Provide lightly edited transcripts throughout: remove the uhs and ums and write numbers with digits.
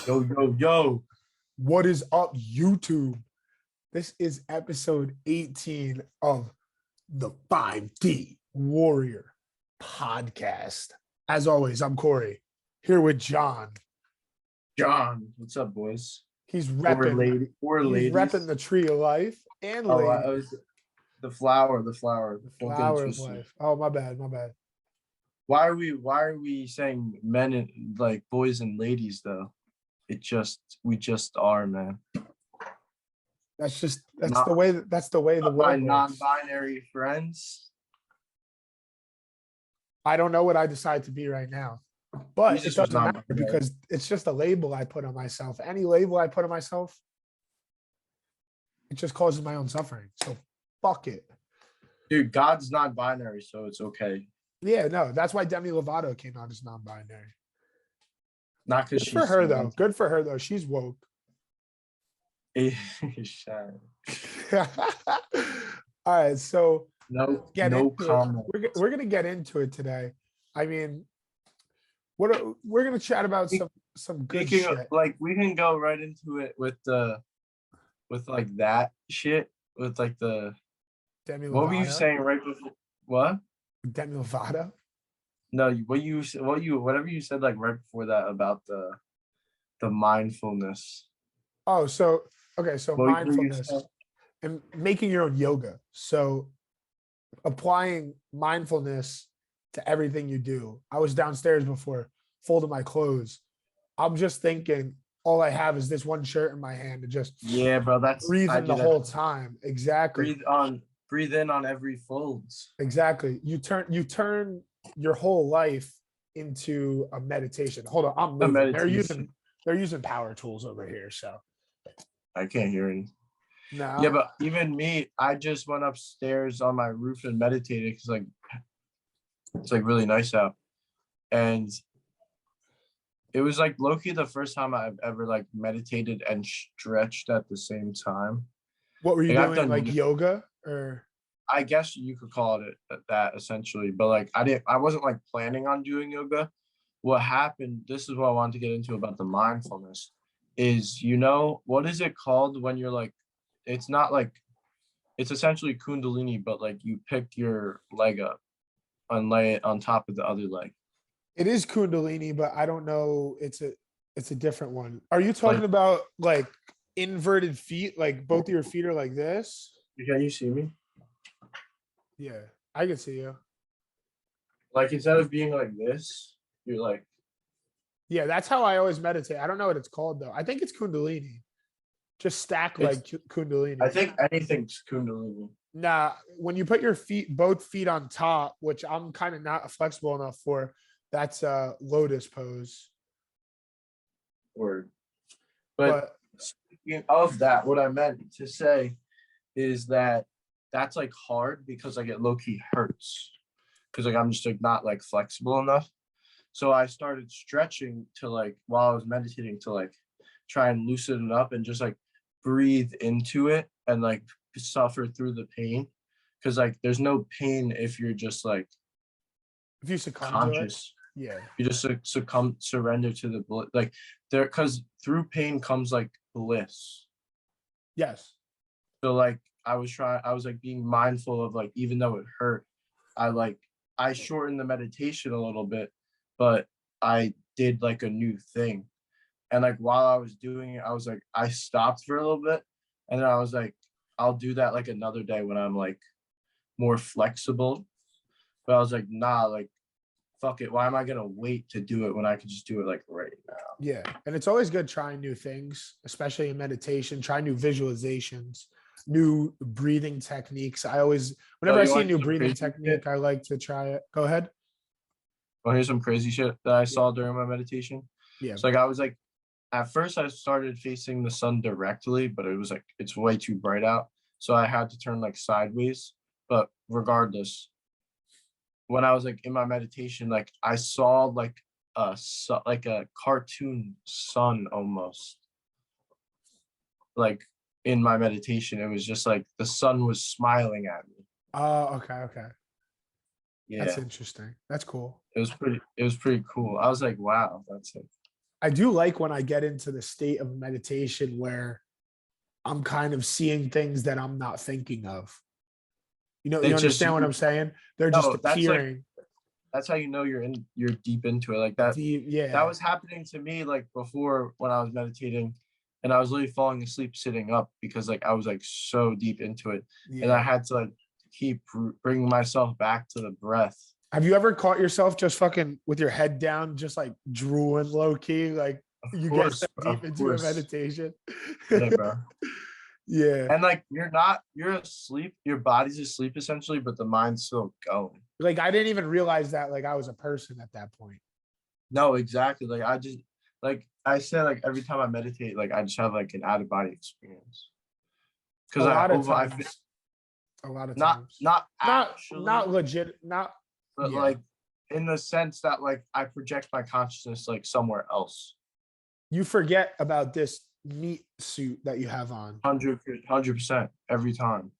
Yo, yo, yo. What is up, YouTube? This is episode 18 of the 5D Warrior podcast. As always, I'm Corey, here with John. John, what's up, boys? He's Or repping, lady, or he's ladies. repping the tree of life and Oh, lady, I was the flower. the Don't get it flower of twisted. life. Oh, my bad. Why are we saying men and like boys and ladies though? We just are, man. That's Not- the way the My world works. non-binary friends. I don't know what I decide to be right now, but Jesus it was doesn't not matter binary. because it's just a label I put on myself. Any label I put on myself, it just causes my own suffering. So fuck it. Dude, God's not binary, so it's okay. Yeah, no, that's why Demi Lovato came out as non-binary. Not because Good for her though. Good for her though. She's woke. All right, so no get into comment. it. We're gonna get into it today. I mean, we're gonna chat about some good Speaking shit. of, like, we can go right into it with like that shit with like the Demi Lovato. what were you saying right before? What? Demi Lovato. No, whatever you said like right before that about the mindfulness. Oh, so okay, so What were you mindfulness saying? and making your own yoga. So applying mindfulness to everything you do. I was downstairs before folding my clothes. I'm just thinking all I have is this one shirt in my hand and just Yeah, bro, I breathing do the that. whole time. Exactly. Breathe in on every folds. Exactly. You turn your whole life into a meditation. Hold on, I'm moving. They're using power tools over here, so I can't hear any. no. Yeah, but even me, I just went upstairs on my roof and meditated because like it's like really nice out. And it was like low-key the first time I've ever like meditated and stretched at the same time. What were you Like, I've doing? done- Like yoga or I guess you could call it that essentially, but like I wasn't like planning on doing yoga. What happened, this is what I wanted to get into about the mindfulness, is what is it called when you're like, it's not like, it's essentially Kundalini, but like you pick your leg up and lay it on top of the other leg. it is Kundalini, but I don't know. It's a different one. Are you talking about like inverted feet? Like both of your feet are like this? Can you see me? Yeah, I can see you. Like instead of being like this, you're like, Yeah, that's how I always meditate. I don't know what it's called though. I think it's Kundalini. Just stack like Kundalini. I think anything's Kundalini. Nah, when you put your both feet on top, which I'm kind of not flexible enough for, that's a lotus pose. Word. But speaking of that, what I meant to say is that that's like hard because like it low-key hurts. Because like I'm just like not like flexible enough. So I started stretching to like while I was meditating to like try and loosen it up and just like breathe into it and like suffer through the pain. Because like there's no pain if you're just like If you succumb conscious. to it, yeah. You just surrender to the bliss. Like there, because through pain comes like bliss. Yes. So like I was like being mindful of like, even though it hurt, I shortened the meditation a little bit, but I did like a new thing. And like while I was doing it, I was like, I stopped for a little bit. And then I was like, I'll do that like another day when I'm like more flexible. But I was like, nah, like, fuck it. Why am I going to wait to do it when I could just do it like right now? Yeah. And it's always good trying new things, especially in meditation, try new visualizations, new breathing techniques. Whenever I see a new breathing technique, I like to try it. Go ahead. Well, here's some crazy shit that I saw during my meditation. Yeah. So like I was like, at first I started facing the sun directly, but it was like, it's way too bright out. So I had to turn like sideways. But regardless, when I was like in my meditation, like I saw like a cartoon sun almost. Like in my meditation, it was just like the sun was smiling at me. Oh, okay. Yeah. That's interesting. That's cool. It was pretty cool. I was like, wow, that's it. I do like when I get into the state of meditation where I'm kind of seeing things that I'm not thinking of. You It's just understand what you. I'm saying? They're just No, that's like appearing. that's how you know you're deep into it. Like that that Yeah. was happening to me like before when I was meditating, and I was literally falling asleep sitting up because like I was like so deep into it, and I Yeah. had to like keep bringing myself back to the breath. Have you ever caught yourself just fucking with your head down, just like drooling low key? Like you get so Of deep into a course, meditation. yeah, bro. Yeah. And like you're asleep, your body's asleep essentially, but the mind's still going. Like I didn't even realize that like I was a person at that point. No, exactly. Like I just like I said, like every time I meditate, like I just have like an out of body experience A because lot of I feel times. A lot of not times. not actually, Not legit, not but yeah. like in the sense that like I project my consciousness like somewhere else. You forget about this meat suit that you have on. 100% every time.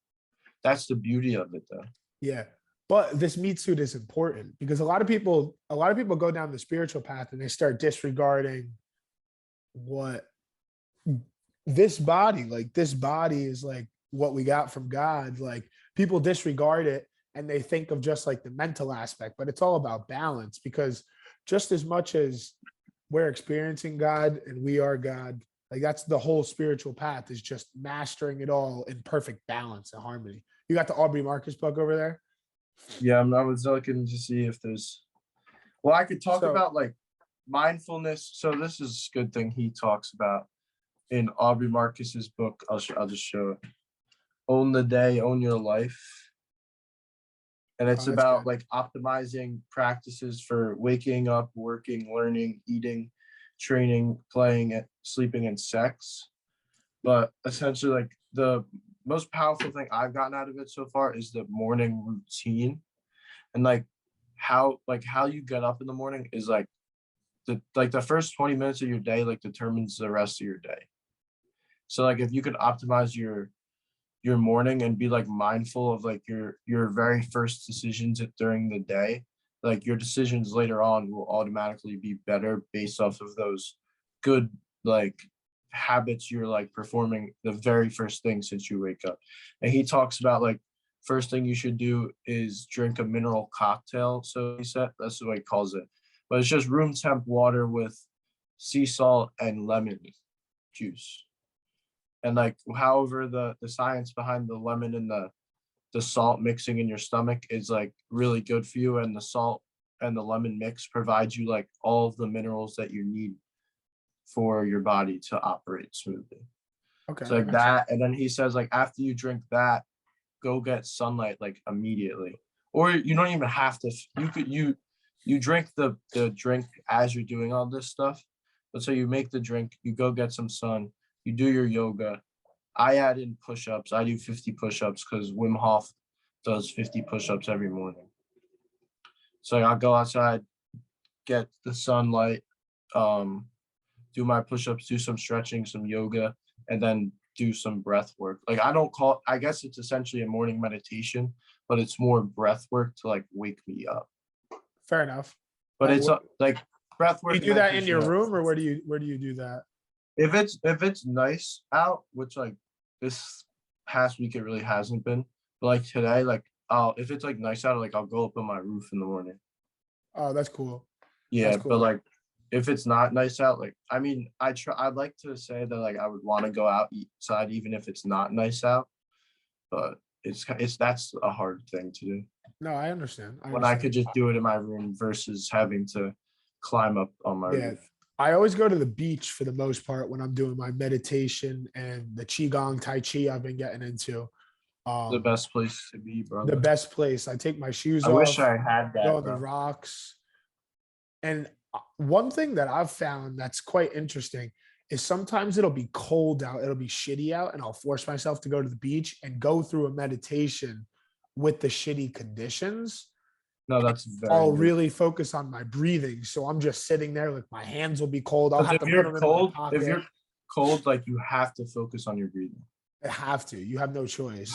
That's the beauty of it, though. Yeah. But this meat suit is important because a lot of people go down the spiritual path and they start disregarding what this body is like what we got from God. Like people disregard it and they think of just like the mental aspect, but it's all about balance because just as much as we're experiencing God and we are God, like that's the whole spiritual path is just mastering it all in perfect balance and harmony. You got the Aubrey Marcus book over there? Yeah, I was looking to see if there's. Well, I could talk So about like mindfulness. So this is a good thing he talks about in Aubrey Marcus's book. I'll just show it. Own the day, own your life. And it's that's about good. like optimizing practices for waking up, working, learning, eating, training, playing, sleeping, and sex. But essentially, like the most powerful thing I've gotten out of it so far is the morning routine, and like how you get up in the morning is like the first 20 minutes of your day like determines the rest of your day. So like if you can optimize your morning and be like mindful of like your very first decisions during the day, like your decisions later on will automatically be better based off of those good like habits you're like performing the very first thing since you wake up. And he talks about like first thing you should do is drink a mineral cocktail. So he said that's the way he calls it. But it's just room temp water with sea salt and lemon juice. And like however the science behind the lemon and the salt mixing in your stomach is like really good for you, and the salt and the lemon mix provides you like all of the minerals that you need for your body to operate smoothly. Okay. So like that, and then he says like after you drink that, go get sunlight like immediately, or you don't even have to. You drink the drink as you're doing all this stuff. But so you make the drink, you go get some sun, you do your yoga. I add in push-ups. I do 50 push-ups because Wim Hof does 50 push-ups every morning. So I'll go outside, get the sunlight, do my push-ups, do some stretching, some yoga, and then do some breath work. Like I guess it's essentially a morning meditation, but it's more breath work to like wake me up. Fair enough. But it's like breath work. Do you do that in your room or where do you do that? If it's nice out, which like this past week it really hasn't been, but like today, like if it's like nice out, like I'll go up on my roof in the morning. Oh, that's cool. Yeah, That's but cool. like if it's not nice out, like I mean, I'd like to say that like I would want to go outside even if it's not nice out, but it's that's a hard thing to do No, I understand. when I could just do it in my room versus having to climb up on my Yeah. roof. I always go to the beach for the most part when I'm doing my meditation and the Qigong Tai Chi I've been getting into. The best place to be, The brother. best place. I take my shoes I wish off, I had go that, on the bro. rocks. And one thing that I've found that's quite interesting is sometimes it'll be cold out, it'll be shitty out, and I'll force myself to go to the beach and go through a meditation with the shitty conditions. No, that's very I'll good. really focus on my breathing. So I'm just sitting there, like my hands will be cold. I'll have If to put you're them in my cold, pocket. if you're cold, like you have to focus on your breathing. I have to. You have no choice.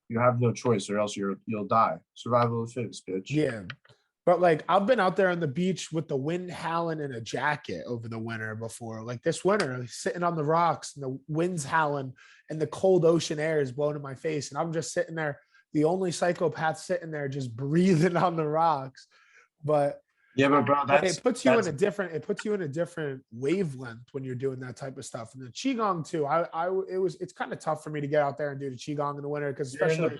You have no choice, or else you'll die. Survival of the fittest, bitch. Yeah. But like I've been out there on the beach with the wind howling in a jacket over the winter before. Like this winter, like, sitting on the rocks and the wind's howling and the cold ocean air is blowing in my face. And I'm just sitting there, the only psychopath sitting there just breathing on the rocks. But Yeah, but bro, it puts you in a different wavelength when you're doing that type of stuff. And the Qigong too. It's kind of tough for me to get out there and do the Qigong in the winter because especially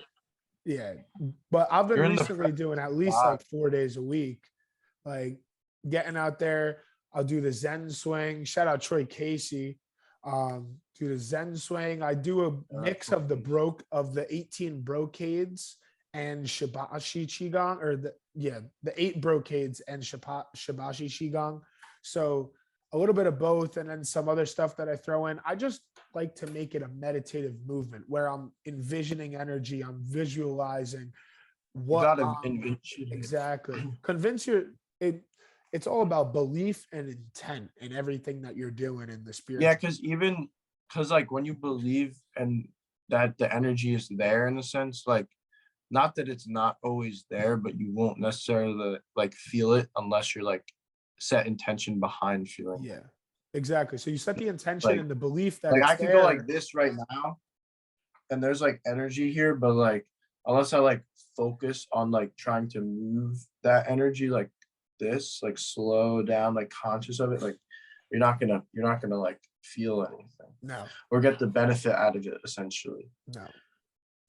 yeah, but I've been recently doing at least like 4 days a week, like getting out there. I'll do the Zen swing. Shout out Troy Casey. Do the Zen swing. I do a mix of the 18 brocades and Shibashi Qigong, or the 8 brocades and Shibashi Qigong. So a little bit of both, and then some other stuff that I throw in. I just like to make it a meditative movement where I'm envisioning energy, I'm visualizing what exactly. It's all about belief and intent in everything that you're doing in the spirit. Yeah, because like when you believe and that the energy is there in a sense, like not that it's not always there, but you won't necessarily like feel it unless you're like set intention behind feeling. Yeah, exactly. So you set the intention and the belief that like it's I could go like this right now and there's like energy here, but like unless I like focus on like trying to move that energy like this, like slow down, like conscious of it, like you're not gonna like feel anything. No. Or get the benefit out of it essentially. No.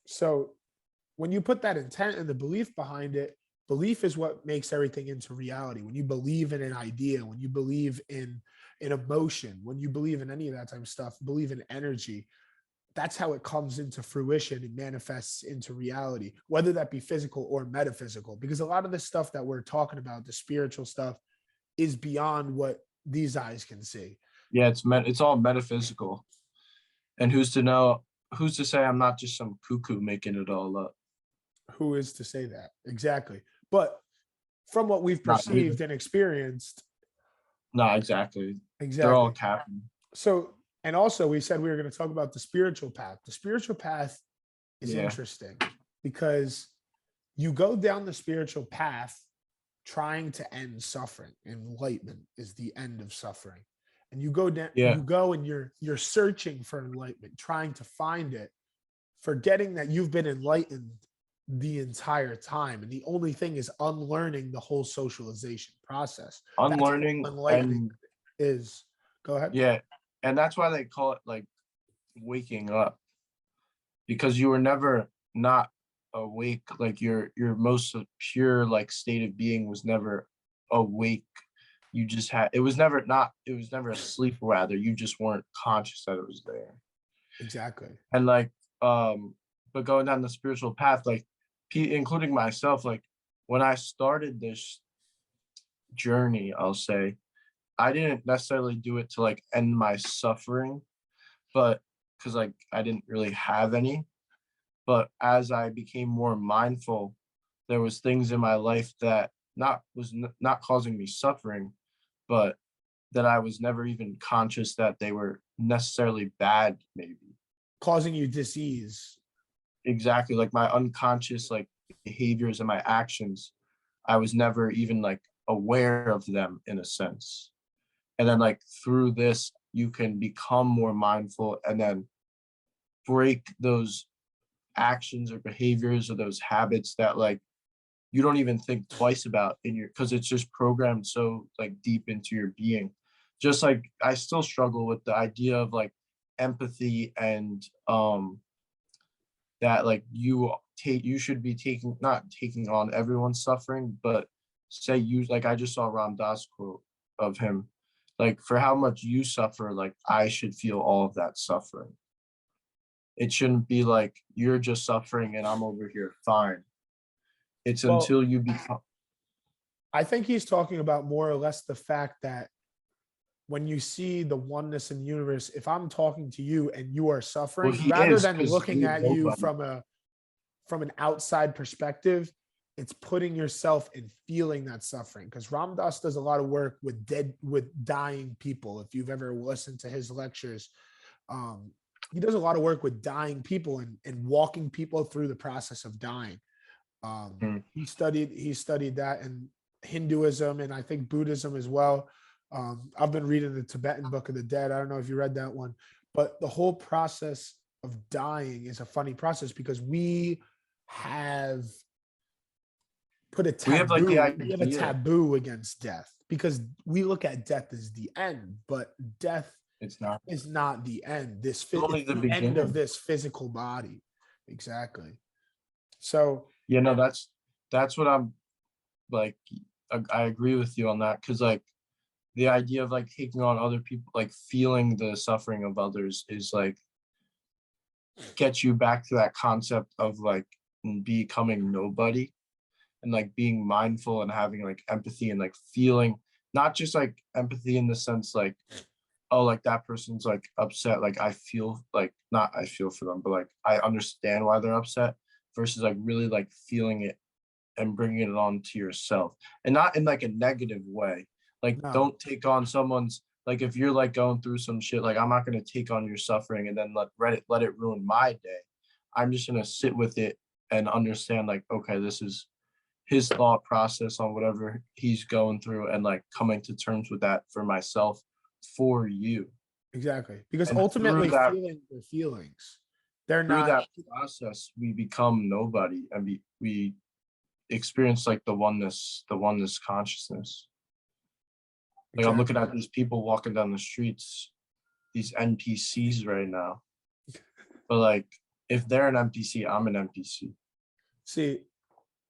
So when you put that intent and the belief behind it, belief is what makes everything into reality. When you believe in an idea, when you believe in an emotion, when you believe in any of that type of stuff, believe in energy, that's how it comes into fruition and manifests into reality, whether that be physical or metaphysical. Because a lot of the stuff that we're talking about, the spiritual stuff, is beyond what these eyes can see. Yeah, it's all metaphysical. And who's to say I'm not just some cuckoo making it all up? Who is to say that? Exactly. But from what we've perceived and experienced. No, exactly. They're all capping. So, and also we said we were going to talk about the spiritual path. The spiritual path is interesting because you go down the spiritual path trying to end suffering. Enlightenment is the end of suffering. And you go down, you go and you're searching for enlightenment, trying to find it, forgetting that you've been enlightened the entire time. And the only thing is unlearning the whole socialization process. Unlearning enlightening is, go ahead. Yeah. And that's why they call it like waking up, because you were never not awake. Like your most pure like state of being was never awake. You just had, it was never a sleep, rather you just weren't conscious that it was there. Exactly. And like but going down the spiritual path, like including myself, like when I started this journey, I'll say I didn't necessarily do it to like end my suffering, but because like I didn't really have any. But as I became more mindful, there was things in my life that not causing me suffering, but that I was never even conscious that they were necessarily bad, maybe causing you disease. Exactly. Like my unconscious like behaviors and my actions, I was never even like aware of them in a sense. And then like through this, you can become more mindful and then break those actions or behaviors or those habits that like you don't even think twice about because it's just programmed so like deep into your being. Just like I still struggle with the idea of like empathy and that like you should be not taking on everyone's suffering, but say you, like I just saw Ram Dass quote of him, like for how much you suffer, like I should feel all of that suffering. It shouldn't be like you're just suffering and I'm over here fine. It's until you become. I think he's talking about more or less the fact that when you see the oneness in the universe, if I'm talking to you and you are suffering, rather than looking at you from an outside perspective, it's putting yourself and feeling that suffering. Because Ram Dass does a lot of work with dying people. If you've ever listened to his lectures, he does a lot of work with dying people and walking people through the process of dying. He studied that, and Hinduism and I think Buddhism as well. I've been reading the Tibetan Book of the Dead. I don't know if you read that one, but the whole process of dying is a funny process because we have put a We have like the taboo. We have a idea. taboo against death because we look at death as the end, but death It's not. is not the end. This It's only it's the the end of beginning. this physical body. Exactly. So You know, that's what I'm like. I agree with you on that because like the idea of like taking on other people, like feeling the suffering of others is like gets you back to that concept of like becoming nobody and like being mindful and having like empathy and like feeling not just like empathy in the sense like, oh, like that person's like upset, like I feel like not I feel for them, but like I understand why they're upset versus like really like feeling it and bringing it on to yourself and not in like a negative way. Like no, don't take on someone's like if you're like going through some shit, like I'm not gonna take on your suffering and then let it ruin my day. I'm just gonna sit with it and understand like, okay, this is his thought process on whatever he's going through and like coming to terms with that for myself, for you. exactly. Because And ultimately feelings are feelings. They're through not that process, we become nobody and we experience like the oneness consciousness. Like I'm looking at these people walking down the streets, these NPCs right now. But like if they're an NPC, I'm an NPC. see,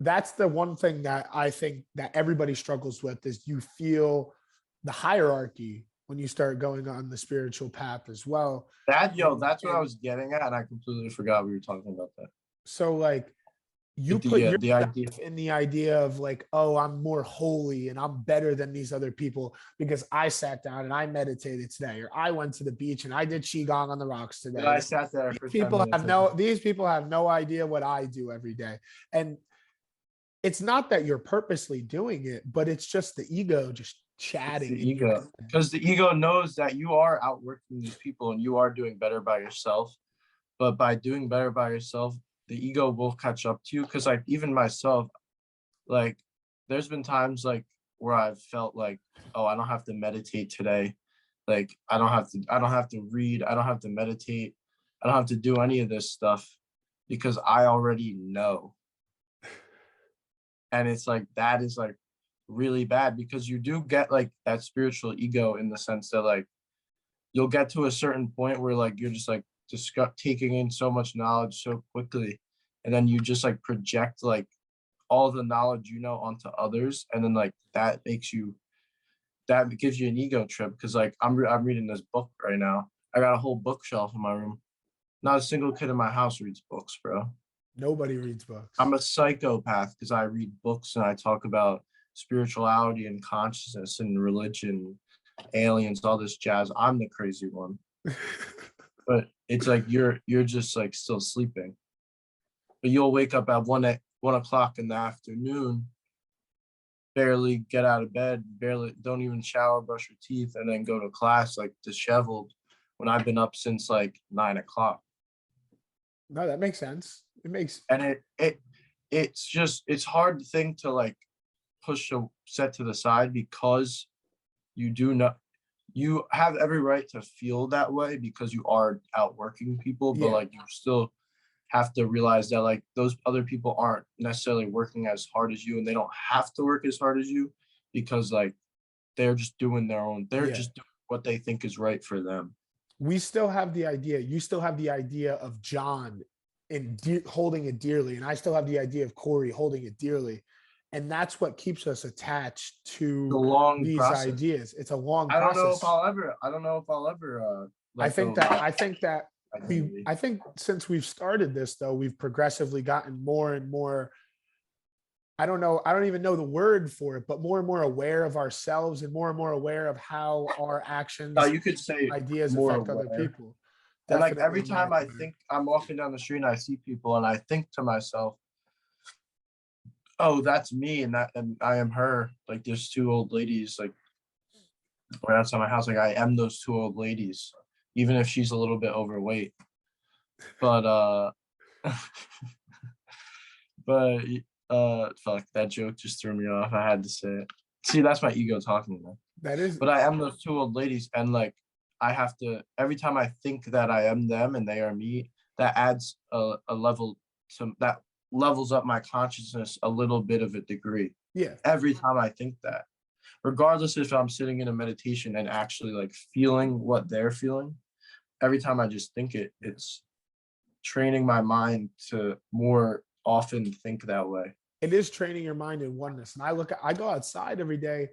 that's the one thing that I think that everybody struggles with is you feel the hierarchy when you start going on the spiritual path as well. That's what I was getting at, and I completely forgot we were talking about that. So like you Like put the yourself idea. in the idea of like, oh, I'm more holy and I'm better than these other people because I sat down and I meditated today, or I went to the beach and I did Qigong on the rocks today. I sat there for 10 People minutes. these people have no idea what I do every day. And it's not that you're purposely doing it, but it's just the ego just chatting. The ego, because the ego knows that you are outworking these people and you are doing better by yourself. But by doing better by yourself, the ego will catch up to you. Because like even myself, like there's been times like where I've felt like, oh, I don't have to meditate today. Like I don't have to read, I don't have to meditate, I don't have to do any of this stuff because I already know. And it's like that is like really bad because you do get like that spiritual ego in the sense that like you'll get to a certain point where like you're just like taking in so much knowledge so quickly and then you just like project like all the knowledge you know onto others and then like that gives you an ego trip because like I'm reading this book right now. I got a whole bookshelf in my room. Not a single kid in my house reads books, bro. Nobody reads books. I'm a psychopath because I read books and I talk about spirituality and consciousness and religion, aliens, all this jazz. I'm the crazy one. But it's like you're just like still sleeping. But you'll wake up at 1 o'clock in the afternoon, barely get out of bed, barely don't even shower, brush your teeth, and then go to class like disheveled when I've been up since like 9 o'clock. No, that makes sense. It makes And it's hard thing to like set to the side because you do not you have every right to feel that way because you are outworking people, but like you still have to realize that like those other people aren't necessarily working as hard as you and they don't have to work as hard as you because like they're just doing just doing what they think is right for them. We still have the idea, you still have the idea of John and holding it dearly, and I still have the idea of Corey holding it dearly. And that's what keeps us attached to these ideas. It's a long process. I don't know if I'll ever I think since we've started this though, we've progressively gotten more and more, I don't even know the word for it, but more and more aware of ourselves and more aware of how our actions, you could say ideas more affect aware. other people. And like every time I think I'm walking down the street and I see people and I think to myself, oh, that's me and I am her. Like there's two old ladies like right outside my house. Like I am those two old ladies, even if she's a little bit overweight. But but Fuck, that joke just threw me off. I had to say it. See, that's my ego talking, man. That is, But I am those two old ladies, and like I have to every time I think that I am them and they are me, that adds a level to that levels up my consciousness a little bit of a degree. yeah. Every time I think that, regardless if I'm sitting in a meditation and actually like feeling what they're feeling, every time I just think it, it's training my mind to more often think that way. It is training your mind in oneness. And I go outside every day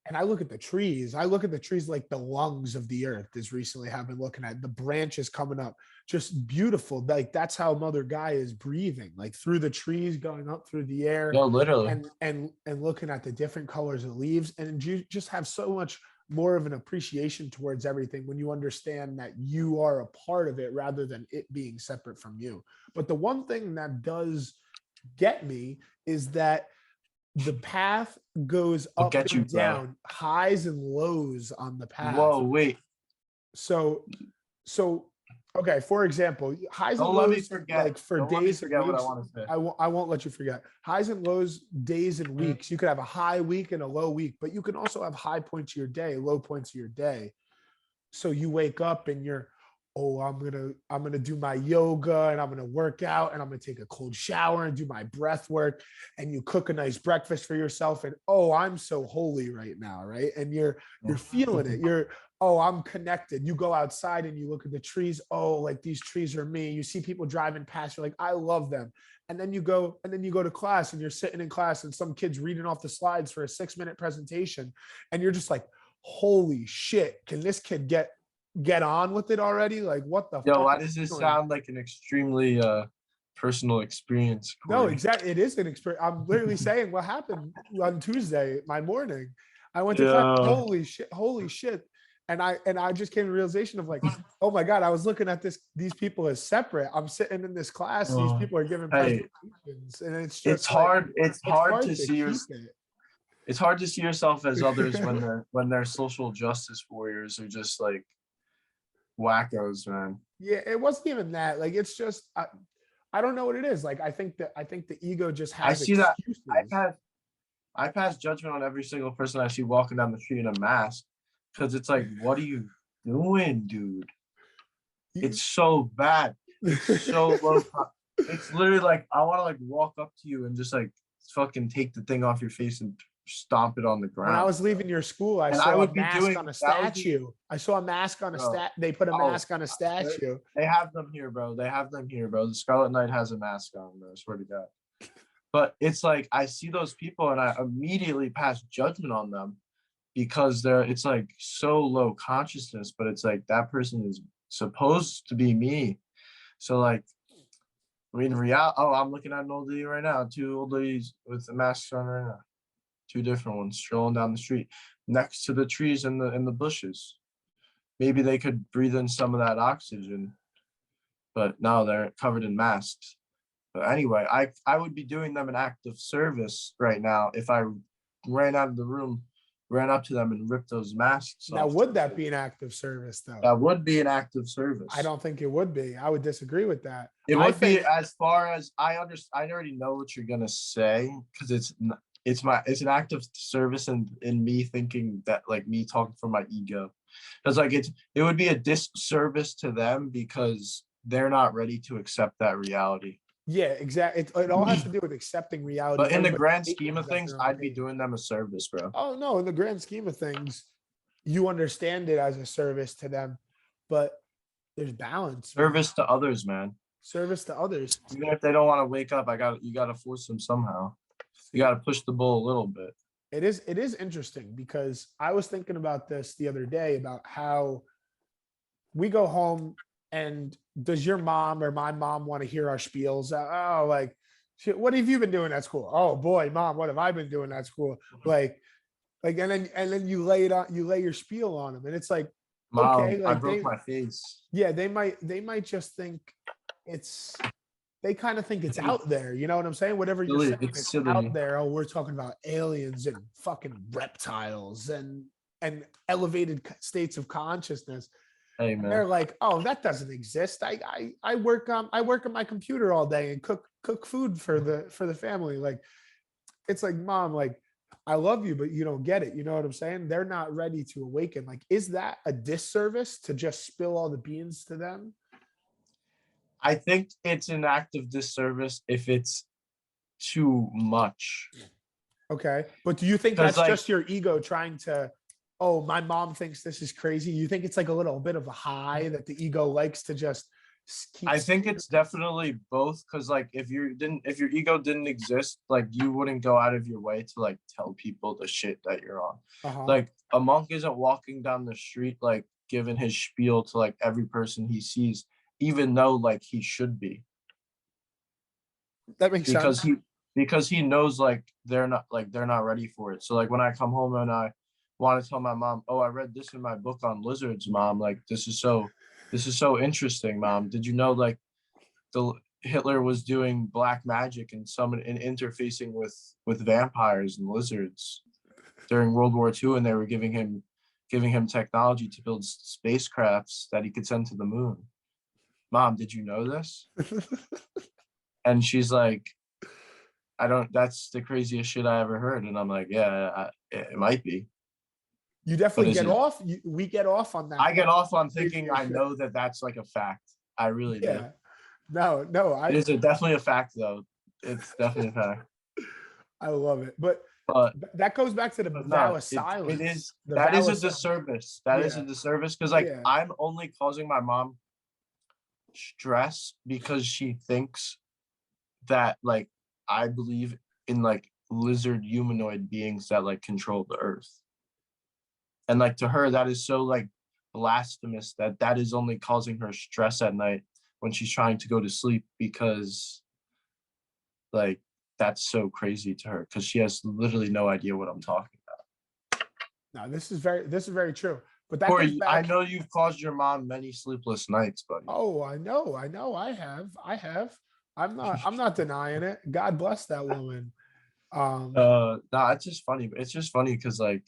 and I look at the trees. I look at the trees like the lungs of the earth. As recently have been looking at the branches coming up, just beautiful. Like that's how Mother Gaia is breathing, like through the trees, going up through the air. No, literally. And looking at the different colors of leaves, and you just have so much more of an appreciation towards everything when you understand that you are a part of it rather than it being separate from you. But the one thing that does get me is that the path goes up and down, highs and lows on the path. Whoa, wait. So okay, for example, highs and lows, like for days and weeks, I won't let you forget. Highs and lows, days and weeks. You could have a high week and a low week, but you can also have high points of your day, low points of your day. So you wake up and you're, oh, I'm gonna do my yoga and I'm gonna work out and I'm gonna take a cold shower and do my breath work, and you cook a nice breakfast for yourself, and oh, I'm so holy right now, right? And you're feeling it. Oh, I'm connected. You go outside and you look at the trees. Oh, like these trees are me. You see people driving past, you're like, I love them. And then you go to class and you're sitting in class and some kid's reading off the slides for a 6-minute presentation, and you're just like, holy shit, can this kid get on with it already? Like, what the fuck? Why does this sound like an extremely personal experience, Corey? No, exactly. It is an experience. I'm literally saying what happened on Tuesday, my morning. I went to class, holy shit. And I just came to the realization of like, oh my God, I was looking at these people as separate. I'm sitting in this class, these people are giving presentations, and it's just hard to see it's hard to see yourself as others when they're social justice warriors who just like wackos, man. Yeah, it wasn't even that. Like, it's just I don't know what it is. Like, I think the ego just has. I see excuses. That I pass judgment on every single person I see walking down the street in a mask, because it's like, what are you doing, dude? It's so bad. It's so low. It's literally like, I want to like walk up to you and just like fucking take the thing off your face and stomp it on the ground. When I was leaving your school, I saw a mask on a statue. I saw a mask on a stat. They put a mask on a statue. They have them here, bro. The Scarlet Knight has a mask on, bro. I swear to God. But it's like, I see those people and I immediately pass judgment on them because it's like so low consciousness, but it's like that person is supposed to be me. So like, I mean, I'm looking at an old lady right now, 2 old ladies with the masks on right now. 2 different ones strolling down the street next to the trees and the bushes. Maybe they could breathe in some of that oxygen, but no, they're covered in masks. But anyway, I would be doing them an act of service right now if I ran out of the room, ran up to them and ripped those masks off. Now, would that be an act of service, though? That would be an act of service. I don't think it would be. I would disagree with that. It would be, as far as I understand. I already know what you're gonna say, because it's an act of service and in me thinking that, like, me talking from my ego, because like it would be a disservice to them because they're not ready to accept that reality. Yeah, exactly. It all has to do with accepting reality. But in the grand scheme of things, I'd be doing them a service, bro. Oh no, in the grand scheme of things, you understand it as a service to them, but there's balance. Service to others, man. Service to others. Even if they don't want to wake up, you gotta force them somehow. You gotta push the bull a little bit. It is interesting, because I was thinking about this the other day about how we go home, and does your mom or my mom want to hear our spiels? Oh, like, shit, what have you been doing at school? Oh boy, mom, what have I been doing at school? Like, and then you lay your spiel on them, and it's like, Mom, okay, like, I broke my face. Yeah, they might just think they kind of think it's out there. You know what I'm saying? Whatever you're saying, it's out there. Oh, we're talking about aliens and fucking reptiles and elevated states of consciousness. Hey And they're man. like, oh, that doesn't exist. I work on my computer all day and cook food for the family. Like, it's like, mom, like, I love you, but you don't get it. You know what I'm saying? They're not ready to awaken. Like, is that a disservice to just spill all the beans to them? I think it's an act of disservice if it's too much. Okay. But do you think Because that's like just your ego trying to, oh, my mom thinks this is crazy? You think it's like a little bit of a high that the ego likes to just keep I think spinning? it's definitely both. Because like if your ego didn't exist, like you wouldn't go out of your way to like tell people the shit that you're on. Uh-huh. Like a monk isn't walking down the street like giving his spiel to like every person he sees, even though like he should be. That makes because sense. he because he knows like they're not ready for it. So like when I come home and I want to tell my mom, oh, I read this in my book on lizards, mom. Like this is so interesting, mom. Did you know like the Hitler was doing black magic and interfacing with vampires and lizards during World War II, and they were giving him technology to build spacecrafts that he could send to the moon. Mom, did you know this? And she's like, I don't, that's the craziest shit I ever heard. And I'm like, yeah, it might be. You But definitely is get it? off. We get off on that. I get off on thinking Crazier I shit. know that that's like a fact. I really do. Yeah. No, It is definitely a fact, though. It's definitely a fact. I love it. But But that goes back to the no, vow of it silence. is The that vow is of a silence. disservice. That is a Yeah. disservice because like Yeah. I'm only causing my mom stress because she thinks that like I believe in like lizard humanoid beings that like control the earth. And like to her that is so like blasphemous that that is only causing her stress at night when she's trying to go to sleep because like that's so crazy to her because she has literally no idea what I'm talking about. No, this is very true. But that goes Corey, I back. know you've caused your mom many sleepless nights, buddy. Oh, I know, I have. I'm not denying it. God bless that woman. No, it's just funny. It's just funny because like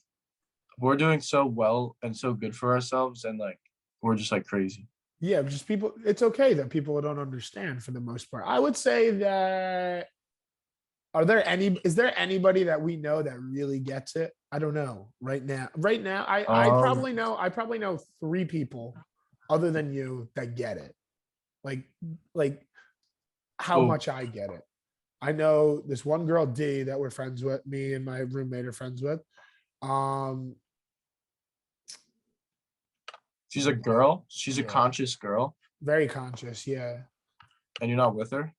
we're doing so well and so good for ourselves and like we're just like crazy. Yeah, just people, it's okay that people don't understand for the most part. I would say that, is there anybody that we know that really gets it? I don't know right now. Right now, Um, I probably know three people other than you that get it. Like, like how oh, much I get it. I know this one girl, D, that we're friends with, me and my roommate are friends with. Um, she's a girl. She's a yeah, conscious girl, very conscious. Yeah. and you're not with her.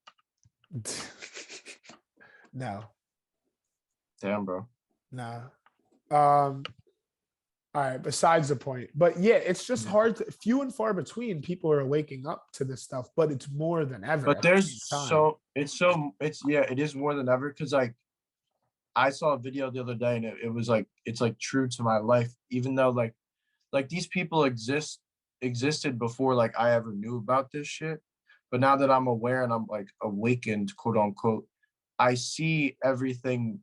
No, Damn, bro. no. All right, besides the point. But yeah, it's just hard to, few and far between people are waking up to this stuff, but it's more than ever But at the there's same time. it's yeah, it is more than ever because like I saw a video the other day and it was like it's like true to my life, even though like these people existed before like I ever knew about this shit. But now that I'm aware and I'm like awakened, quote unquote, I see everything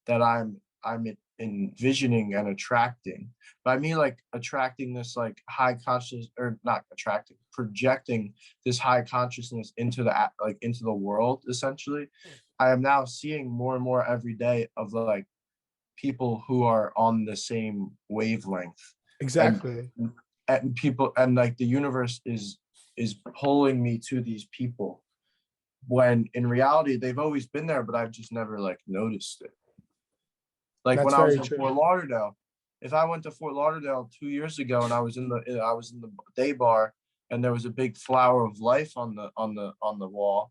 that I'm envisioning and attracting. By me like attracting this like high conscious or not attracting, projecting this high consciousness into like into the world essentially. I am now seeing more and more every day of like people who are on the same wavelength and Exactly. people and like the universe is pulling me to these people when in reality they've always been there but I've just never like noticed it. Like That's when I was very in true. Fort Lauderdale, if I went to Fort Lauderdale 2 years ago and I was in the day bar and there was a big flower of life on the wall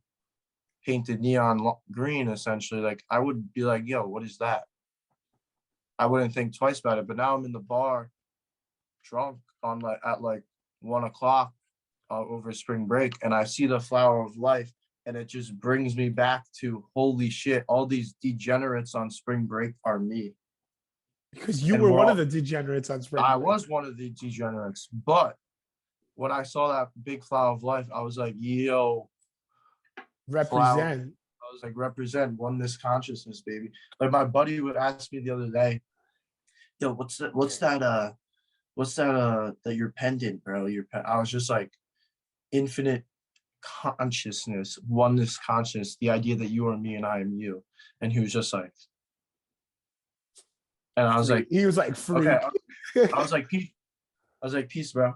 painted neon green essentially, like I would be like, yo, what is that? I wouldn't think twice about it. But now I'm in the bar drunk on like at like 1 o'clock over spring break and I see the flower of life and it just brings me back to holy shit, all these degenerates on spring break are me. Because you And were we're one of all the degenerates on spring I break. was one of the degenerates, but when I saw that big flower of life, I was like, yo, flower. Represent. I was like, represent oneness consciousness, baby. Like my buddy would ask me the other day, yo, what's that what's that your pendant, bro? I was just like infinite consciousness, oneness consciousness, the idea that you are me and I am you. And he was just like, and I was Free. like, He was like okay. freak. I was like, peace. I was like, peace, bro.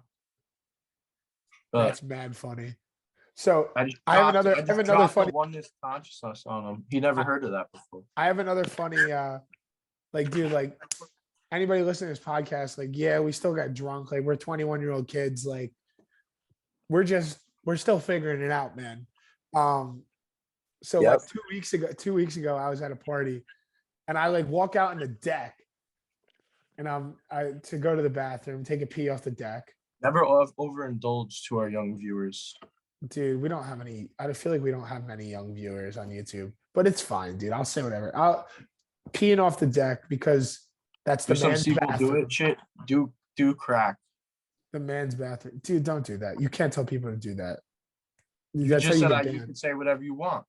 But That's mad funny. So I just I dropped, I have just another dropped the funny. oneness consciousness on him. He never I, heard of that before. I have another funny. Like, dude, like anybody listening to this podcast, like, yeah, we still got drunk. Like, we're 21-year-old kids. Like, we're still figuring it out, man. Um, so Yep. like 2 weeks ago, I was at a party and I like walk out on the deck and I to go to the bathroom, take a pee off the deck. Never overindulge to our young viewers. Dude, we don't have any. I feel like we don't have many young viewers on YouTube, but it's fine, dude. I'll say whatever. I'll peeing off the deck because that's the Do some man's people do bathroom. it? Shit, do crack. The man's bathroom, dude. Don't do that. You can't tell people to do that. You That's how just you said get you banned. can say whatever you want.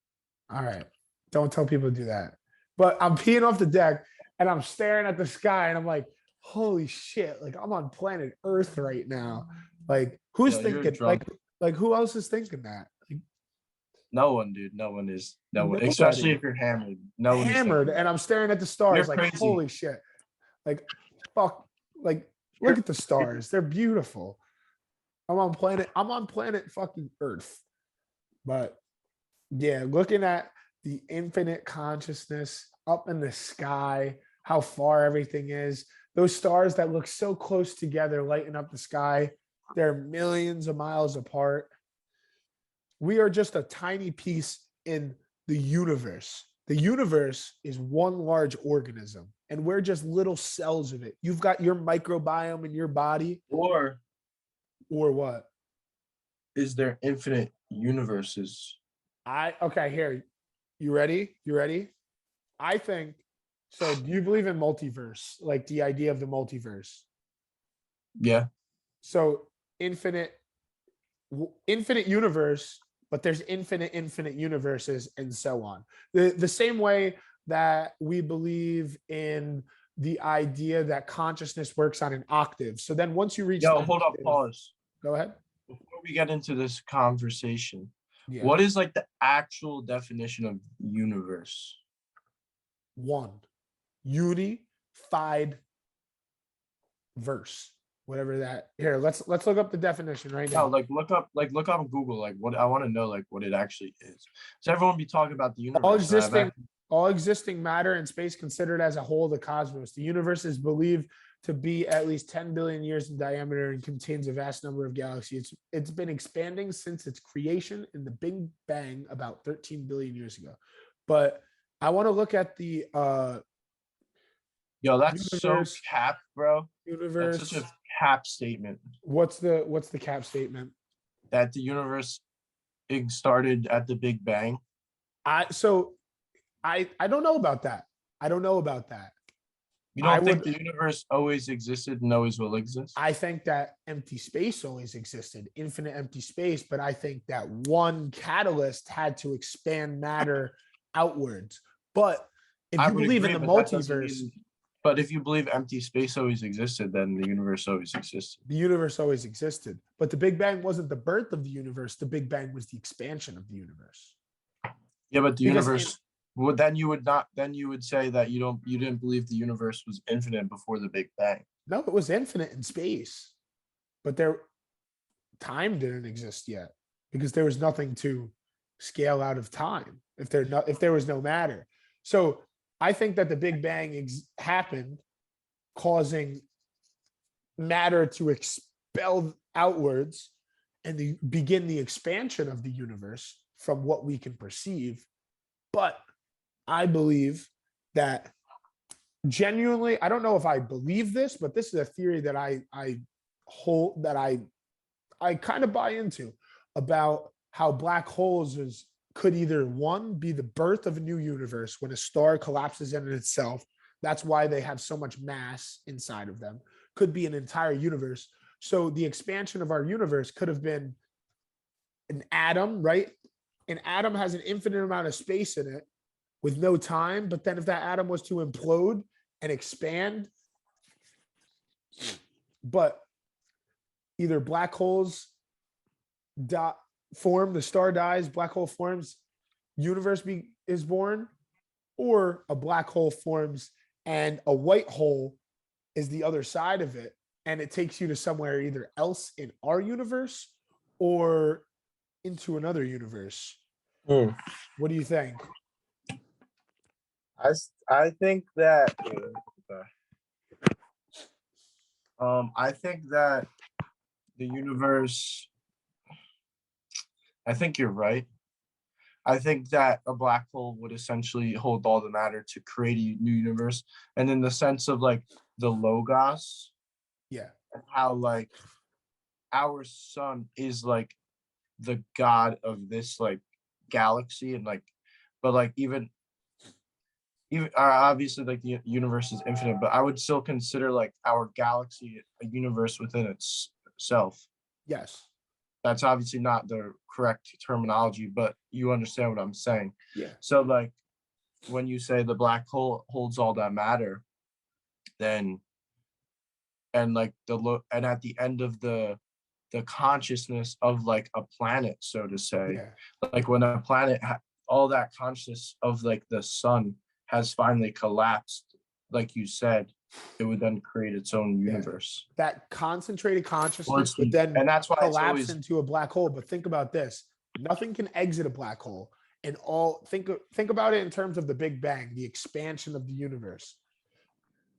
All right, don't tell people to do that. But I'm peeing off the deck and I'm staring at the sky and I'm like, holy shit! Like I'm on planet Earth right now. Like who's Yo, you're thinking? drunk. Like who else is thinking that? Like, No one, dude. No one is. No one. nobody. Especially if you're hammered. No one is Hammered, thinking and that. I'm staring at the stars. You're Like crazy. holy shit! Like fuck! Like look at the stars. They're beautiful. I'm on planet fucking Earth. But yeah, looking at the infinite consciousness up in the sky, how far everything is, those stars that look so close together, lighting up the sky, they're millions of miles apart. We are just a tiny piece in the universe. The universe is one large organism, and we're just little cells of it. You've got your microbiome in your body, Or or what? is there infinite universes? Okay, here. You ready? You ready? I think so. Do you believe in multiverse? Like the idea of the multiverse? Yeah. So infinite universe, but there's infinite universes and so on. The same way that we believe in the idea that consciousness works on an octave. So then once you reach Yo, the hold up, octave, pause. go ahead. Before we get into this conversation, Yeah. what is like the actual definition of universe? One unified verse, whatever that. Here, let's look up the definition right No, now. look up on Google, like what I want to know, like what it actually is. So everyone be talking about the universe. All existing matter and space considered as a whole, the cosmos. The universe is believed to be at least 10 billion years in diameter and contains a vast number of galaxies. It's been expanding since its creation in the Big Bang about 13 billion years ago. But I want to look at the Yo, that's universe, so cap, bro. Universe. That's such a cap statement. What's the cap statement? That the universe started at the Big Bang. I don't know about that. I don't know about that. You don't think the universe always existed and always will exist? I think that empty space always existed, infinite empty space. But I think that one catalyst had to expand matter outwards. But if you believe in the multiverse, but if you believe empty space always existed, then the universe always existed. The universe always existed. But the Big Bang wasn't the birth of the universe. The Big Bang was the expansion of the universe. Yeah, but the universe. Then you would say that you didn't believe the universe was infinite before the Big Bang. No, it was infinite in space, but time didn't exist yet because there was nothing to scale out of time if there was no matter. So I think that the Big Bang happened, causing matter to expel outwards and begin the expansion of the universe from what we can perceive. But I believe that genuinely, I don't know if I believe this, but this is a theory that I hold, that I kind of buy into, about how black holes could either one be the birth of a new universe when a star collapses in itself. That's why they have so much mass inside of them. Could be an entire universe. So the expansion of our universe could have been an atom, right? An atom has an infinite amount of space in it with no time. But then if that atom was to implode and expand, but either black holes form, the star dies, black hole forms, universe is born, or a black hole forms and a white hole is the other side of it, and it takes you to somewhere either else in our universe or into another universe. Hmm. What do you think? I think that I think that the universe, I think you're right. I think that a black hole would essentially hold all the matter to create a new universe. And in the sense of like the logos, Yeah. how like our sun is like the god of this like galaxy, and like, but like even obviously like the universe is infinite, but I would still consider like our galaxy a universe within itself. Yes. That's obviously not the correct terminology, but you understand what I'm saying. Yeah. So like when you say the black hole holds all that matter, then and like and at the end of the consciousness of like a planet, so to say, Yeah. like when a planet all that consciousness of like the sun has finally collapsed, like you said, it would then create its own universe. That concentrated consciousness would then and that's why collapse into a black hole. But think about this: nothing can exit a black hole. And think about it in terms of the Big Bang, the expansion of the universe.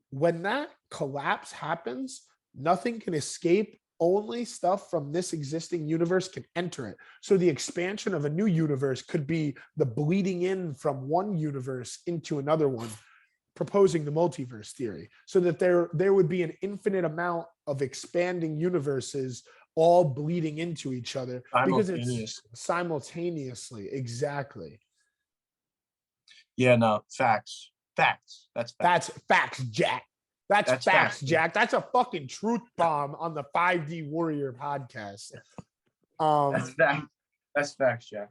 When that collapse happens, nothing can escape. Only stuff from this existing universe can enter it. So the expansion of a new universe could be the bleeding in from one universe into another one, proposing the multiverse theory, so that there would be an infinite amount of expanding universes all bleeding into each other because it's simultaneously. Exactly. Yeah, no, facts. That's facts, Jack. That's facts, Jack. That's a fucking truth bomb on the 5D Warrior podcast. That's facts, Jack.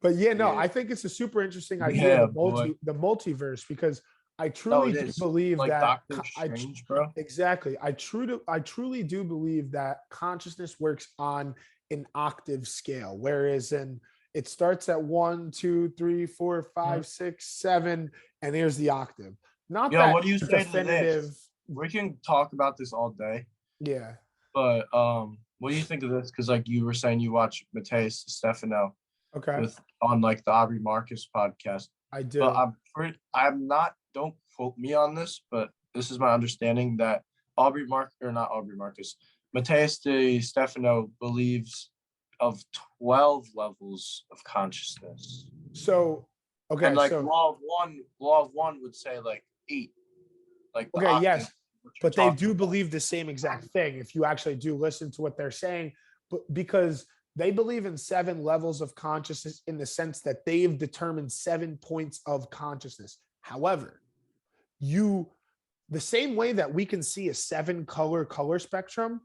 But yeah, no, I think it's a super interesting idea, the multiverse, because I truly do believe like that Doctor Strange, bro. Exactly. I truly do believe that consciousness works on an octave scale, whereas it starts at 1, 2, 3, 4, 5, 6, 7, and here's the octave. Not that what do you say definitive. To this? We can talk about this all day. Yeah. But what do you think of this? Because like you were saying, you watch Mateus Stefano. Okay. On like the Aubrey Marcus podcast. I do. But I'm not. Don't quote me on this, but this is my understanding that Mateus de Stefano believes of 12 levels of consciousness. So okay, and like law of one would say like 8. Like okay, yes, but they do believe the same exact thing. If you actually do listen to what they're saying, but because they believe in 7 levels of consciousness in the sense that they've determined 7 points of consciousness. However, the same way that we can see a 7 color spectrum,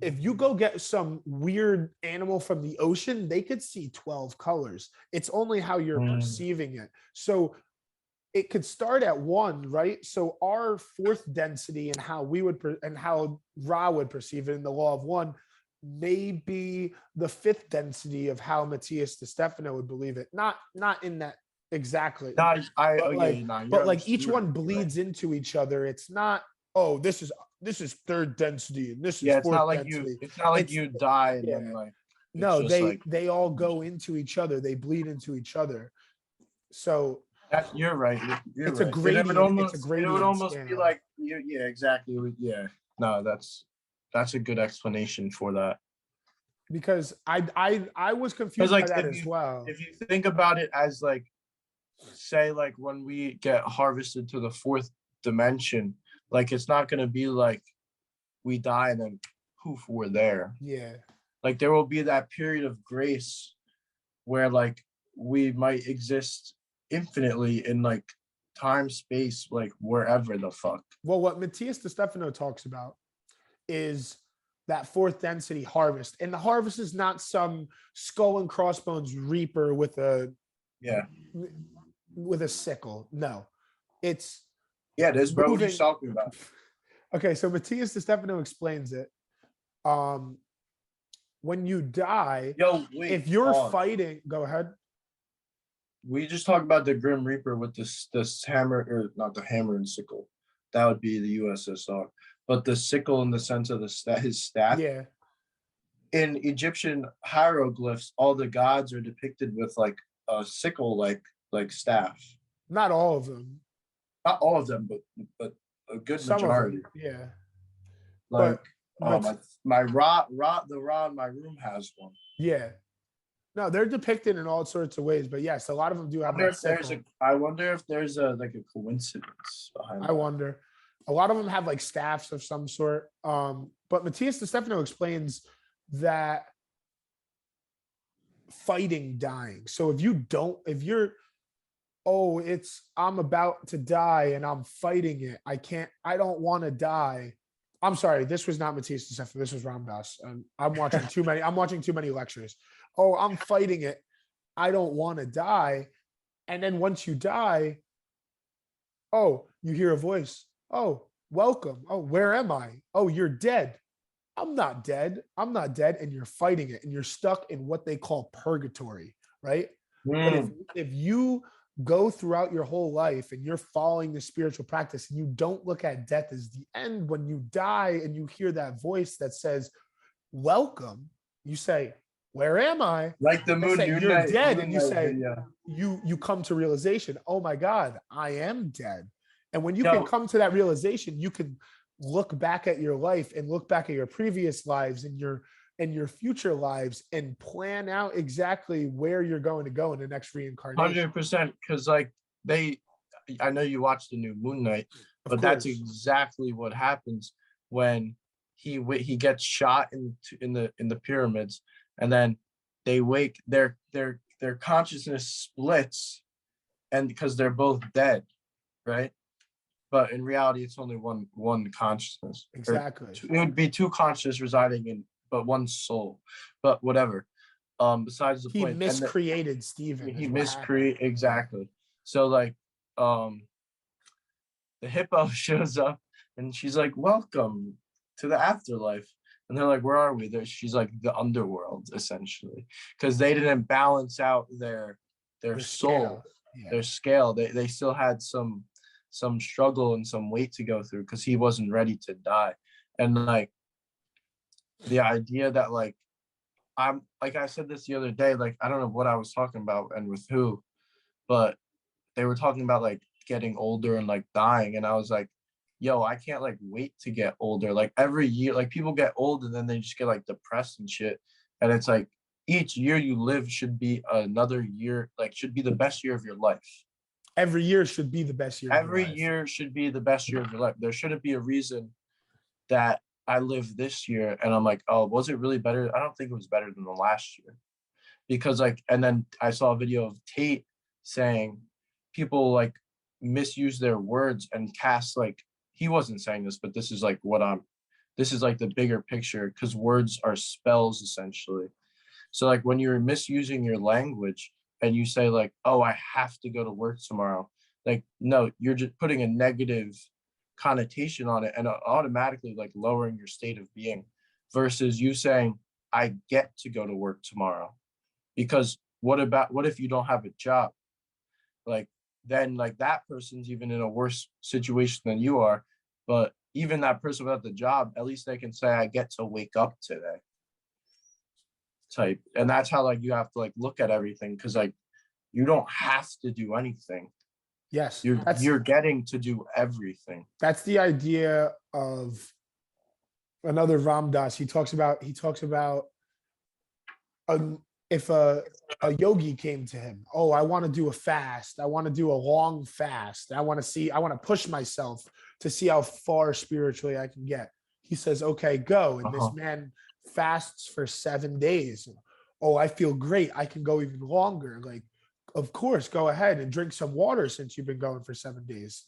if you go get some weird animal from the ocean, they could see 12 colors. It's only how you're perceiving it. So it could start at 1, right? So our 4th density and how we would and how Ra would perceive it in the law of 1 may be the 5th density of how Mateus de Stefano would believe it. Not in that exactly. But like each one bleeds into each other. It's not, oh, this is 3rd density and this is 4th density. It's not like you die and then like no, they all go into each other. They bleed into each other. So you're right. It's a gradient. It would almost be like yeah, exactly. Yeah. No, that's a good explanation for that. Because I was confused by that as well. If you think about it as like, say like when we get harvested to the 4th dimension, like it's not gonna be like we die and then poof, we're there. Yeah. Like there will be that period of grace where like we might exist infinitely in like time, space, like wherever the fuck. Well, what Mateus de Stefano talks about is that 4th density harvest. And the harvest is not some skull and crossbones reaper with a sickle. No. It's it is, bro. What are you talking about? Okay, so Matthias Stefano explains it. When you die, Yo, wait. if you're fighting, go ahead. We just talked about the Grim Reaper with this hammer, or not the hammer and sickle. That would be the USSR. But the sickle in the sense of his staff. Yeah. In Egyptian hieroglyphs, all the gods are depicted with like a sickle, like staff. Not all of them. Not all of them, but a good Some majority. of them, yeah. Like but my rod the rod in my room has one. Yeah. No, they're depicted in all sorts of ways, but yes, a lot of them do have that sickle. I wonder if there's a coincidence behind that. I wonder. A lot of them have like staffs of some sort. But Matthias Stefano explains that fighting dying. So if you're, I'm about to die and I'm fighting it. I don't want to die. I'm sorry, this was not Matthias Stefano. This was Ram Dass. I'm watching too many lectures. Oh, I'm fighting it. I don't want to die. And then once you die, oh, you hear a voice. Oh, welcome. Oh, where am I? Oh, you're dead. I'm not dead. I'm not dead. And you're fighting it. And you're stuck in what they call purgatory, right? But if you go throughout your whole life and you're following the spiritual practice and you don't look at death as the end, when you die and you hear that voice that says, welcome, you say, where am I? Like the moon, you're dead. And you say, you come to realization, oh my God, I am dead. And when you can come to that realization, you can look back at your life and look back at your previous lives and your future lives and plan out exactly where you're going to go in the next reincarnation. 100%. Because I know you watched the new Moon Knight, but that's exactly what happens when he gets shot in the pyramids, and then they wake, their consciousness splits, and because they're both dead, right? But in reality, it's only one consciousness. Exactly. It would be two consciousness residing in, but one soul. But whatever. Besides the point, he miscreated Stephen. He miscreated, exactly. So like, the hippo shows up and she's like, "Welcome to the afterlife." And they're like, "Where are we?" She's like, "The underworld," essentially, because they didn't balance out their soul, their scale. They still had some struggle and some weight to go through because he wasn't ready to die. And like the idea that like I said this the other day, like I don't know what I was talking about and with who, but they were talking about like getting older and like dying, and I was like, yo, I can't like wait to get older. Like every year, like people get old and then they just get like depressed and shit, and it's like each year you live should be another year, like should be the best year of your life. Every year should be the best year. Every year should be the best year of your life. There shouldn't be a reason that I lived this year and I'm like, oh, was it really better? I don't think it was better than the last year. Because like, and then I saw a video of Tate saying people like misuse their words and cast, like, he wasn't saying this, but this is like this is like the bigger picture, because words are spells essentially. So like when you're misusing your language and you say like, oh, I have to go to work tomorrow, like, no, you're just putting a negative connotation on it and automatically like lowering your state of being, versus you saying, I get to go to work tomorrow. Because what if you don't have a job? Like then like that person's even in a worse situation than you are. But even that person without the job, at least they can say, I get to wake up today. Type. And that's how like you have to like look at everything, because like you don't have to do anything. Yes, you're getting to do everything. That's the idea of another Ram Dass. He talks about if a yogi came to him, oh, I want to do a fast. I want to do a long fast. I want to push myself to see how far spiritually I can get. He says, okay, go. And this man fasts for 7 days. Oh, I feel great. I can go even longer. Like, of course, go ahead and drink some water since you've been going for 7 days.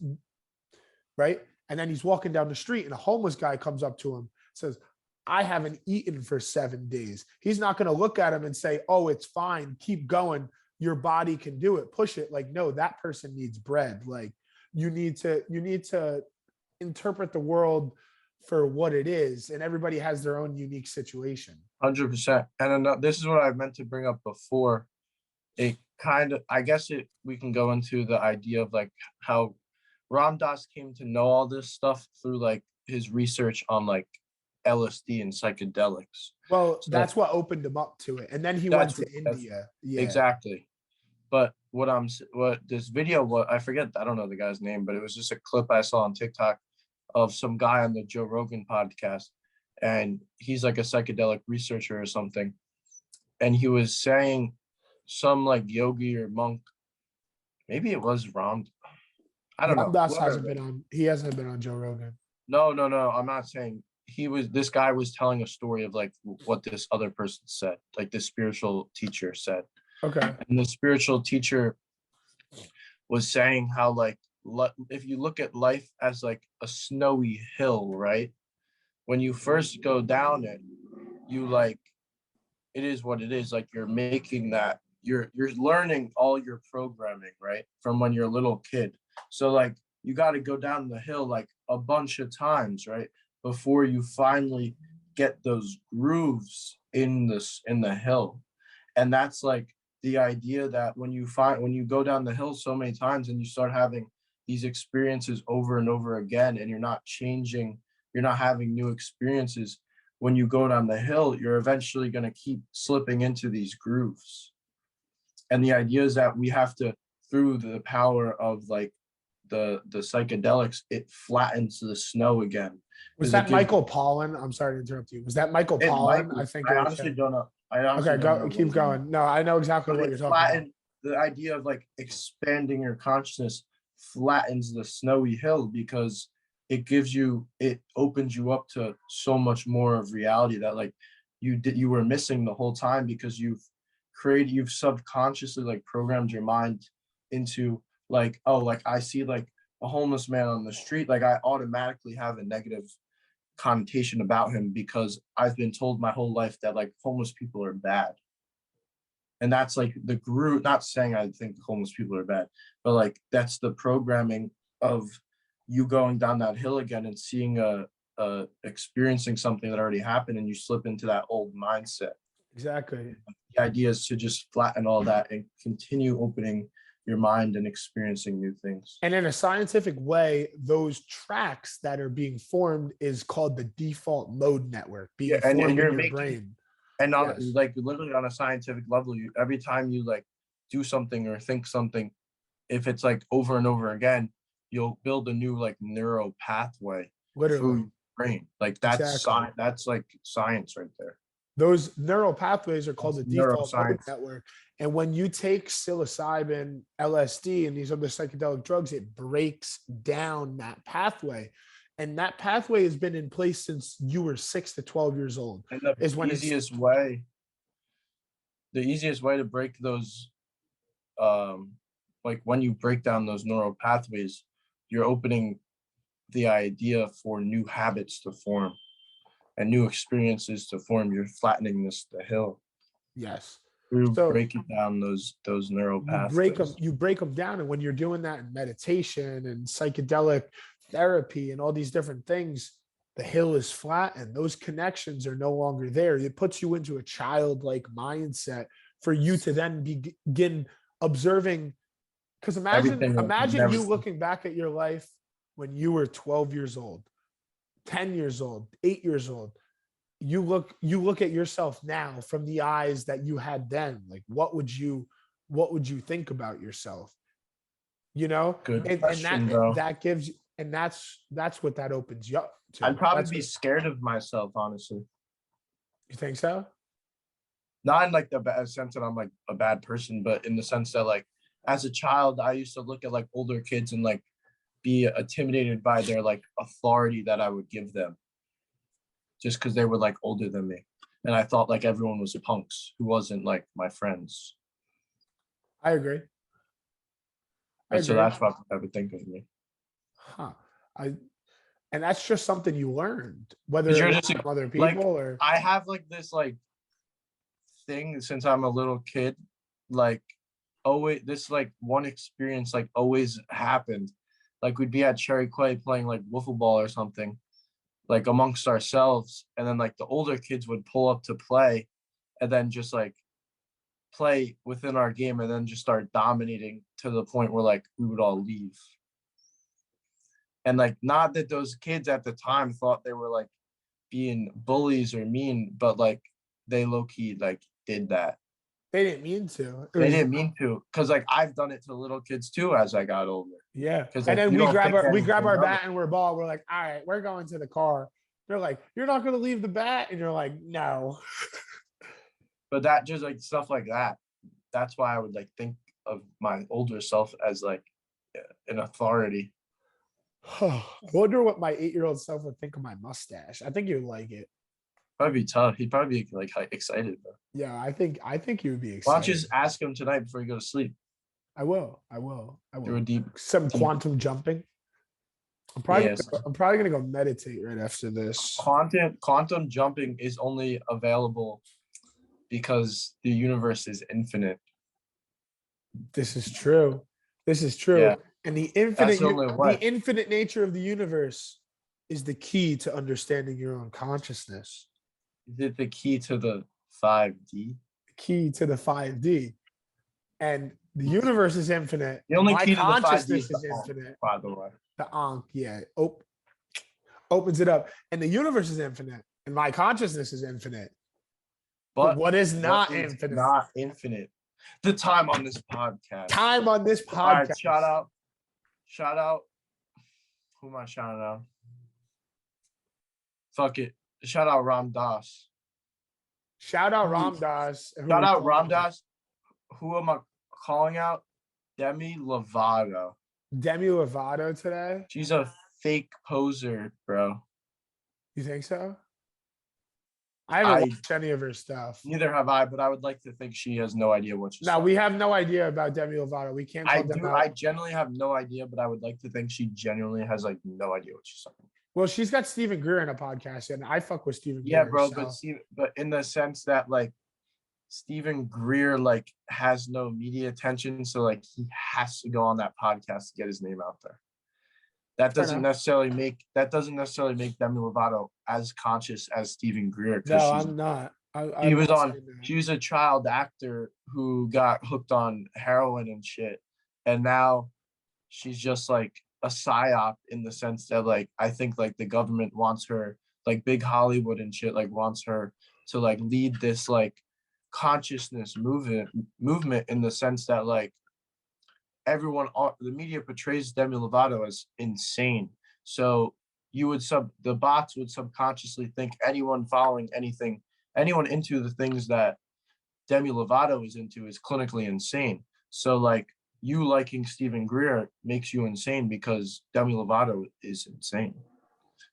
Right. And then he's walking down the street and a homeless guy comes up to him, says, I haven't eaten for 7 days. He's not going to look at him and say, oh, it's fine. Keep going. Your body can do it. Push it. Like, no, that person needs bread. Like you need to interpret the world for what it is, and everybody has their own unique situation. 100%. And this is what I meant to bring up before. It kind of, I guess we can go into the idea of like how Ram Dass came to know all this stuff through like his research on like LSD and psychedelics. Well, So that's what opened him up to it, and then he went to India. Yeah, exactly. But what this video, what I forget, I don't know the guy's name, but it was just a clip I saw on TikTok of some guy on the Joe Rogan podcast, and he's like a psychedelic researcher or something, and he was saying some like yogi or monk, maybe it was Ram, I don't Ram know. Dass hasn't been on. He hasn't been on Joe Rogan. No, I'm not saying this guy was telling a story of like what this other person said, like the spiritual teacher said. Okay. And the spiritual teacher was saying how like if you look at life as like a snowy hill, right? When you first go down it, you like, it is what it is. Like you're making that, you're learning all your programming, right? From when you're a little kid. So like you got to go down the hill like a bunch of times, right? Before you finally get those grooves in the hill. And that's like the idea that when you go down the hill so many times and you start having these experiences over and over again, and you're not changing, you're not having new experiences, when you go down the hill, you're eventually going to keep slipping into these grooves. And the idea is that we have to, through the power of like the psychedelics, it flattens the snow again. Was that Michael Pollan? I'm sorry to interrupt you. Was that Michael Pollan? I think I honestly don't know. Okay, go keep going. No, I know exactly what you're talking about. The idea of like expanding your consciousness flattens the snowy hill because it opens you up to so much more of reality that like you were missing the whole time, because you've subconsciously like programmed your mind into like, oh, like I see like a homeless man on the street, like I automatically have a negative connotation about him because I've been told my whole life that like homeless people are bad. And that's like the group, not saying I think homeless people are bad, but like that's the programming of you going down that hill again and seeing experiencing something that already happened, and you slip into that old mindset. Exactly. The idea is to just flatten all that and continue opening your mind and experiencing new things. And in a scientific way, those tracks that are being formed is called the default mode network being formed in your brain. And on like literally on a scientific level, every time you like do something or think something, if it's like over and over again, you'll build a new like neural pathway through your brain. Like that's that's like science right there. Those neural pathways are called the default mode network. And when you take psilocybin, LSD, and these other psychedelic drugs, it breaks down that pathway. And that pathway has been in place since you were 6 to 12 years old. And the easiest way to break those, like when you break down those neural pathways, you're opening the idea for new habits to form and new experiences to form. You're flattening the hill. Yes. So breaking down those neural pathways. You break them down, and when you're doing that in meditation and psychedelic therapy and all these different things, the hill is flat and those connections are no longer there. It puts you into a childlike mindset for you to then begin observing. Because imagine you looking back at your life when you were 12 years old, 10 years old, 8 years old. You look at yourself now from the eyes that you had then. Like, what would you think about yourself? You know, Good question, bro. That gives you, and that's what that opens you up to. I'd probably be scared of myself, honestly. You think so? Not in like the bad sense that I'm like a bad person, but in the sense that like as a child, I used to look at like older kids and like be intimidated by their like authority that I would give them, just because they were like older than me, and I thought like everyone was punks who wasn't like my friends. I agree. So that's what I would think of me. Huh. And that's just something you learned, whether it's from other people like, or. I have like this like thing since I'm a little kid, like always this like one experience like always happened. Like we'd be at Cherry Clay playing like wiffle ball or something, like amongst ourselves, and then like the older kids would pull up to play, and then just like play within our game, and then just start dominating to the point where like we would all leave. And like, not that those kids at the time thought they were like being bullies or mean, but like they low-key like did that. They didn't mean to. They didn't mean to, because like I've done it to little kids too as I got older. Yeah. Because And like, then you we don't grab think our anything bat of it. and we're ball. We're like, all right, we're going to the car. They're like, you're not going to leave the bat. And you're like, no. But that just like stuff like that. That's why I would like think of my older self as like an authority. I wonder what my 8-year-old self would think of my mustache. I think he would like it. Probably be tough. He'd probably be like excited though. Yeah, I think he would be Why excited. don't you just ask him tonight before you go to sleep? I will. Do a deep Some deep- quantum jumping. I'm probably Yes. gonna go meditate right after this. Quantum jumping is only available because the universe is infinite. This is true. Yeah. And the infinite the only way. the infinite nature of the universe is the key to understanding your own consciousness. Is it the key to the 5D? Key to the 5D. And the universe is infinite. The only My key to the 5D consciousness is is the Ankh, infinite. by the way. The Ankh, yeah. Opens it up. And the universe is infinite. And my consciousness is infinite. But what is not infinite? Not infinite. The time on this podcast. Time on this All right, podcast. shout out. Who am I shouting out? Fuck it. Shout out Ram Dass. Shout out Ram Dass. Shout out Ram Dass. Who am I calling out? Demi Lovato. Demi Lovato today. She's a fake poser, bro. You think so? I haven't watched any of her stuff. Neither have I, but I would like to think she has no idea what she's No, talking we have no idea about Demi Lovato. We can't I call them do. out. I generally have no idea, but I would like to think she genuinely has like no idea what she's talking about. Well, she's got Stephen Greer in a podcast, and I fuck with Stephen Yeah, Greer. bro, so- but in the sense that like Stephen Greer like has no media attention, so like he has to go on that podcast to get his name out there. That doesn't necessarily make Demi Lovato as conscious as Stephen Greer. No, I'm not. She was a child actor who got hooked on heroin and shit, and now she's just like a psyop in the sense that like I think like the government wants her, like big Hollywood and shit, like wants her to like lead this like consciousness movement in the sense that like the media portrays Demi Lovato as insane. So the bots would subconsciously think anyone following anyone into the things that Demi Lovato is into is clinically insane. So like you liking Stephen Greer makes you insane because Demi Lovato is insane.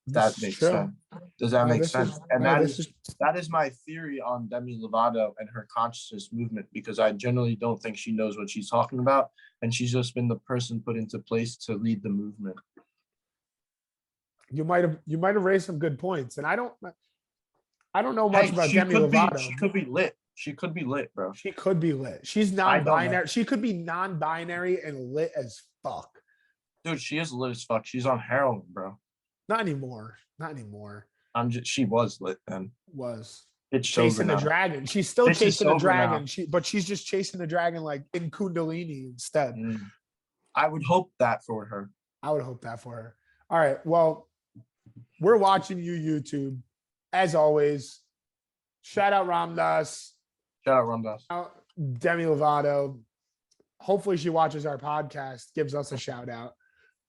That makes sense. Does that make sense? And that is my theory on Demi Lovato and her consciousness movement, because I generally don't think she knows what she's talking about, and she's just been the person put into place to lead the movement. You might have raised some good points, and I don't know much about Demi Lovato. She could be lit. She could be lit, bro. She could be lit. She's non-binary. She could be non-binary and lit as fuck. Dude, she is lit as fuck. She's on heroin, bro. Not anymore. She was lit then. It's chasing the dragon. She's still chasing the dragon. Now. But she's just chasing the dragon like in Kundalini instead. I would hope that for her. All right. Well, we're watching you, YouTube. As always, shout out Ram Dass. Demi Lovato. Hopefully she watches our podcast, gives us a shout out.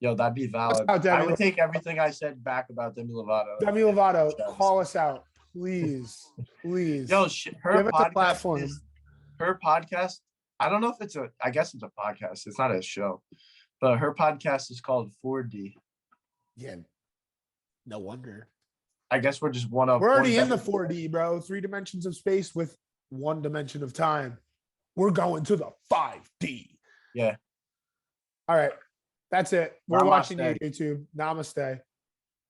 Yo, that'd be valid. I would take everything I said back about Demi Lovato. Demi Lovato, call us out, please. Yo, her podcast her podcast. I don't know if it's I guess it's a podcast. It's not a show, but her podcast is called 4D. Yeah, no wonder. I guess we're just We're already in the 4D, bro. 3 dimensions of space with 1 dimension of time. We're going to the 5D. Yeah. All right. That's it. We're Namaste. watching you, YouTube. Namaste.